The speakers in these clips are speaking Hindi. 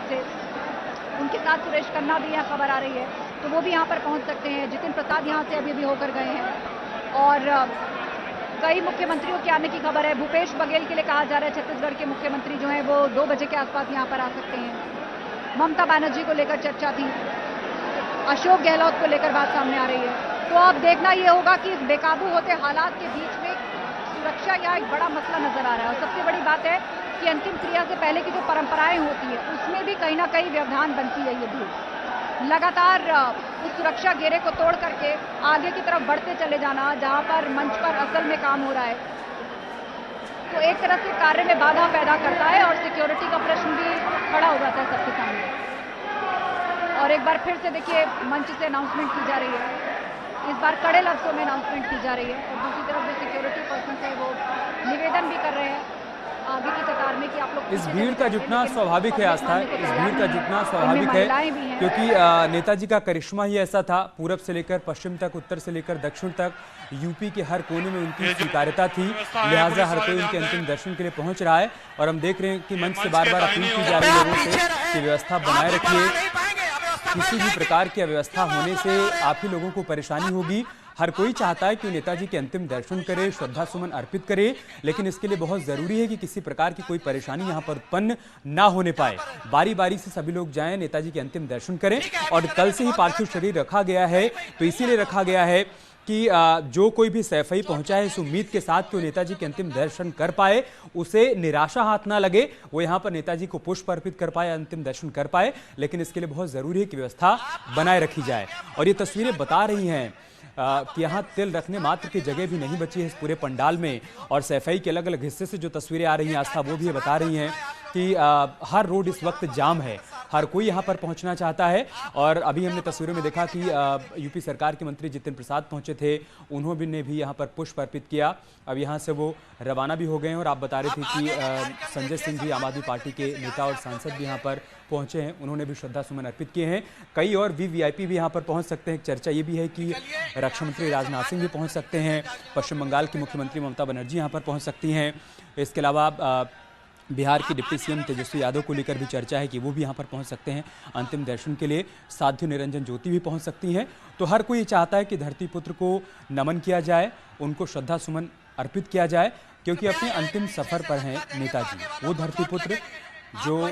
से, उनके साथ सुरेश खन्ना भी यहाँ खबर आ रही है, तो वो भी यहाँ पर पहुँच सकते हैं। जितिन प्रसाद यहाँ से अभी भी होकर गए हैं और कई मुख्यमंत्रियों के आने की खबर है। भूपेश बघेल के लिए कहा जा रहा है छत्तीसगढ़ के मुख्यमंत्री जो हैं वो 2 बजे के आसपास यहाँ पर आ सकते हैं। ममता बनर्जी को लेकर चर्चा थी, अशोक गहलोत को लेकर बात सामने आ रही है। तो अब देखना ये होगा कि इस बेकाबू होते हालात के बीच में सुरक्षा यहाँ एक बड़ा मसला नजर आ रहा है। और सबसे बड़ी बात है कि अंतिम क्रिया से पहले की जो परंपराएं होती है उसमें भी कहीं ना कहीं व्यवधान बनती है। ये भी लगातार उस सुरक्षा घेरे को तोड़ करके आगे की तरफ बढ़ते चले जाना, जहां पर मंच पर असल में काम हो रहा है, तो एक तरह से कार्य में बाधा पैदा करता है और सिक्योरिटी का प्रश्न भी खड़ा हो जाता है सबके सामने। और एक बार फिर से देखिए मंच से अनाउंसमेंट की जा रही है, इस बार कड़े लफ्जों में अनाउंसमेंट की जा रही है और दूसरी तरफ जो सिक्योरिटी पर्सन है वो निवेदन भी कर रहे हैं आगे की कतार में कि आप लोग इस भीड़ का जुटना स्वाभाविक है आस्था, इस भीड़ का जुटना स्वाभाविक है क्योंकि नेताजी का करिश्मा ही ऐसा था। पूरब से लेकर पश्चिम तक, उत्तर से लेकर दक्षिण तक यूपी के हर कोने में उनकी स्वीकार्यता थी, लिहाजा हर कोई उनके अंतिम दर्शन के लिए पहुंच रहा है। और हम देख रहे हैं कि मंच से बार बार अपील की जा रही है लोगों से कि व्यवस्था बनाए रखिए, किसी भी प्रकार की अव्यवस्था होने से आप ही लोगों को परेशानी होगी। हर कोई चाहता है कि नेताजी के अंतिम दर्शन करे, श्रद्धा सुमन अर्पित करे, लेकिन इसके लिए बहुत जरूरी है कि किसी प्रकार की कोई परेशानी यहाँ पर उत्पन्न ना होने पाए। बारी बारी से सभी लोग जाएं, नेताजी के अंतिम दर्शन करें। और कल से ही पार्थिव शरीर रखा गया है, तो इसीलिए रखा गया है कि जो कोई भी सैफई पहुंचा है इस उम्मीद के साथ कि वो नेताजी के अंतिम दर्शन कर पाए, उसे निराशा हाथ ना लगे, वो यहाँ पर नेताजी को पुष्प अर्पित कर पाए, अंतिम दर्शन कर पाए। लेकिन इसके लिए बहुत जरूरी है कि व्यवस्था बनाए रखी जाए। और ये तस्वीरें बता रही हैं कि यहाँ तिल रखने मात्र की जगह भी नहीं बची है इस पूरे पंडाल में। और सैफई के अलग अलग हिस्से से जो तस्वीरें आ रही हैं आस्था, वो भी ये बता रही हैं कि हर रोड इस वक्त जाम है, हर कोई यहाँ पर पहुँचना चाहता है। और अभी हमने तस्वीरों में देखा कि यूपी सरकार के मंत्री जितिन प्रसाद पहुँचे थे, उन्होंने भी यहाँ पर पुष्प अर्पित किया। अब यहाँ से वो रवाना भी हो गए हैं। और आप बता रहे थे कि संजय सिंह भी, आम आदमी पार्टी के नेता और सांसद भी यहाँ पर पहुंचे हैं, उन्होंने भी श्रद्धा सुमन अर्पित किए हैं। कई और वीवीआईपी भी यहाँ पर पहुंच सकते हैं। चर्चा ये भी है कि रक्षा मंत्री राजनाथ सिंह भी पहुंच सकते हैं, पश्चिम बंगाल की मुख्यमंत्री ममता बनर्जी यहाँ पर पहुंच सकती हैं। इसके अलावा बिहार के डिप्टी सीएम तेजस्वी यादव को लेकर भी चर्चा है कि वो भी यहाँ पर पहुँच सकते हैं अंतिम दर्शन के लिए। साध्वी निरंजन ज्योति भी पहुँच सकती हैं। तो हर कोई चाहता है कि धरती पुत्र को नमन किया जाए, उनको श्रद्धा सुमन अर्पित किया जाए, क्योंकि अपने अंतिम सफर पर हैं नेताजी, वो धरती पुत्र जो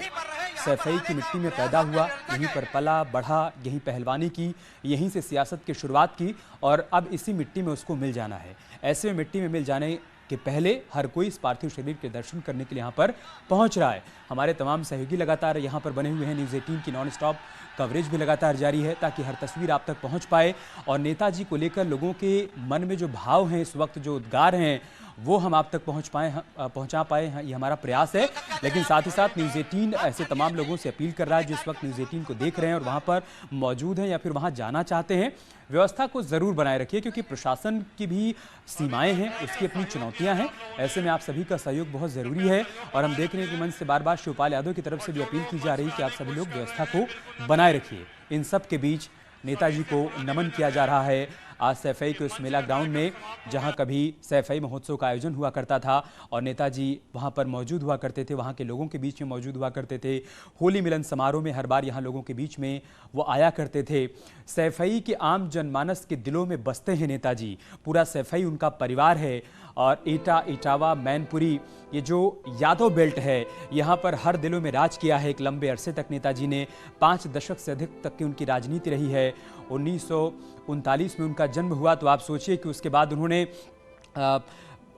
सैफई की मिट्टी में पैदा हुआ, यहीं पर पला बढ़ा, यहीं पहलवानी की, यहीं से सियासत की शुरुआत की और अब इसी मिट्टी में उसको मिल जाना है। ऐसे में मिट्टी में मिल जाने के पहले हर कोई इस पार्थिव शरीर के दर्शन करने के लिए यहाँ पर पहुँच रहा है। हमारे तमाम सहयोगी लगातार यहाँ पर बने हुए हैं, न्यूज़ 18 की नॉन स्टॉप कवरेज भी लगातार जारी है ताकि हर तस्वीर आप तक पहुँच पाए और नेताजी को लेकर लोगों के मन में जो भाव हैं इस वक्त, जो उद्गार हैं, वो हम आप तक पहुंचा पाए हैं, ये हमारा प्रयास है। लेकिन साथ ही साथ न्यूज़ 18 ऐसे तमाम लोगों से अपील कर रहा है जो इस वक्त न्यूज़ 18 को देख रहे हैं और वहां पर मौजूद हैं या फिर वहां जाना चाहते हैं, व्यवस्था को ज़रूर बनाए रखिए, क्योंकि प्रशासन की भी सीमाएं हैं, उसकी अपनी चुनौतियां हैं। ऐसे में आप सभी का सहयोग बहुत ज़रूरी है। और हम देख रहे हैं कि मंच से बार बार शिवपाल यादव की तरफ से भी अपील की जा रही है कि आप सभी लोग व्यवस्था को बनाए रखिए। इन सब के बीच नेताजी को नमन किया जा रहा है आज सैफई के उस मेला ग्राउंड में, जहां कभी सैफई महोत्सव का आयोजन हुआ करता था और नेताजी वहां पर मौजूद हुआ करते थे, वहां के लोगों के बीच में मौजूद हुआ करते थे। होली मिलन समारोह में हर बार यहां लोगों के बीच में वो आया करते थे। सैफई के आम जनमानस के दिलों में बसते हैं नेताजी, पूरा सैफई उनका परिवार है। और ईटा, इटावा, मैनपुरी, ये जो यादव बेल्ट है, यहाँ पर हर दिलों में राज किया है एक लंबे अरसे तक नेताजी ने। 5 दशक से अधिक तक की उनकी राजनीति रही है। 1939 में उनका जन्म हुआ, तो आप सोचिए कि उसके बाद उन्होंने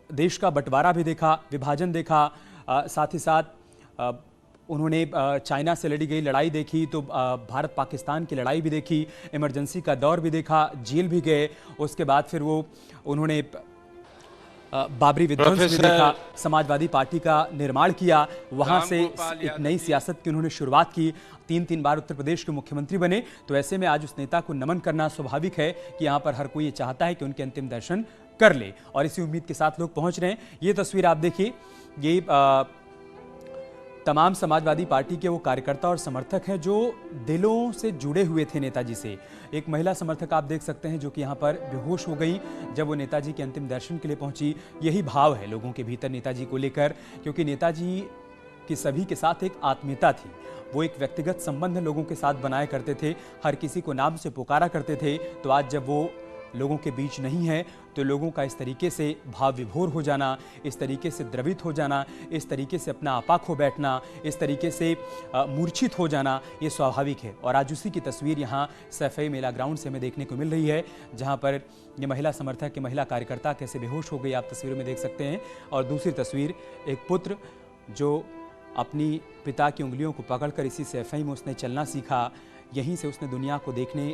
देश का बंटवारा भी देखा, विभाजन देखा, साथ ही साथ उन्होंने चाइना से लड़ी गई लड़ाई देखी, तो भारत पाकिस्तान की लड़ाई भी देखी, इमरजेंसी का दौर भी देखा, जेल भी गए। उसके बाद फिर उन्होंने बाबरी विध्वंस भी देखा, समाजवादी पार्टी का निर्माण किया, वहां से एक नई सियासत की उन्होंने शुरुआत की, 3 बार उत्तर प्रदेश के मुख्यमंत्री बने। तो ऐसे में आज उस नेता को नमन करना स्वाभाविक है कि यहाँ पर हर कोई ये चाहता है कि उनके अंतिम दर्शन कर ले और इसी उम्मीद के साथ लोग पहुंच रहे हैं। ये तस्वीर आप देखिए, ये तमाम समाजवादी पार्टी के वो कार्यकर्ता और समर्थक हैं जो दिलों से जुड़े हुए थे नेताजी से। एक महिला समर्थक आप देख सकते हैं जो कि यहाँ पर बेहोश हो गई जब वो नेताजी के अंतिम दर्शन के लिए पहुंची। यही भाव है लोगों के भीतर नेताजी को लेकर, क्योंकि नेताजी की सभी के साथ एक आत्मीयता थी वो एक व्यक्तिगत संबंध लोगों के साथ बनाया करते थे, हर किसी को नाम से पुकारा करते थे। तो आज जब वो लोगों के बीच नहीं है तो लोगों का इस तरीके से भाव विभोर हो जाना, इस तरीके से द्रवित हो जाना, इस तरीके से अपना आपा खो बैठना, इस तरीके से मूर्छित हो जाना, ये स्वाभाविक है। और आज उसी की तस्वीर यहाँ सैफई मेला ग्राउंड से हमें देखने को मिल रही है, जहाँ पर ये महिला समर्थक, ये महिला कार्यकर्ता कैसे बेहोश हो गई, आप तस्वीरों में देख सकते हैं। और दूसरी तस्वीर, एक पुत्र जो अपनी पिता की उंगलियों को पकड़कर इसी सैफई में उसने चलना सीखा, यहीं से उसने दुनिया को देखने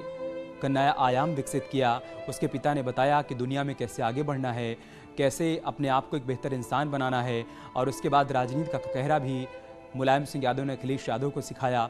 का नया आयाम विकसित किया। उसके पिता ने बताया कि दुनिया में कैसे आगे बढ़ना है, कैसे अपने आप को एक बेहतर इंसान बनाना है। और उसके बाद राजनीति का कहरा भी मुलायम सिंह यादव ने अखिलेश यादव को सिखाया।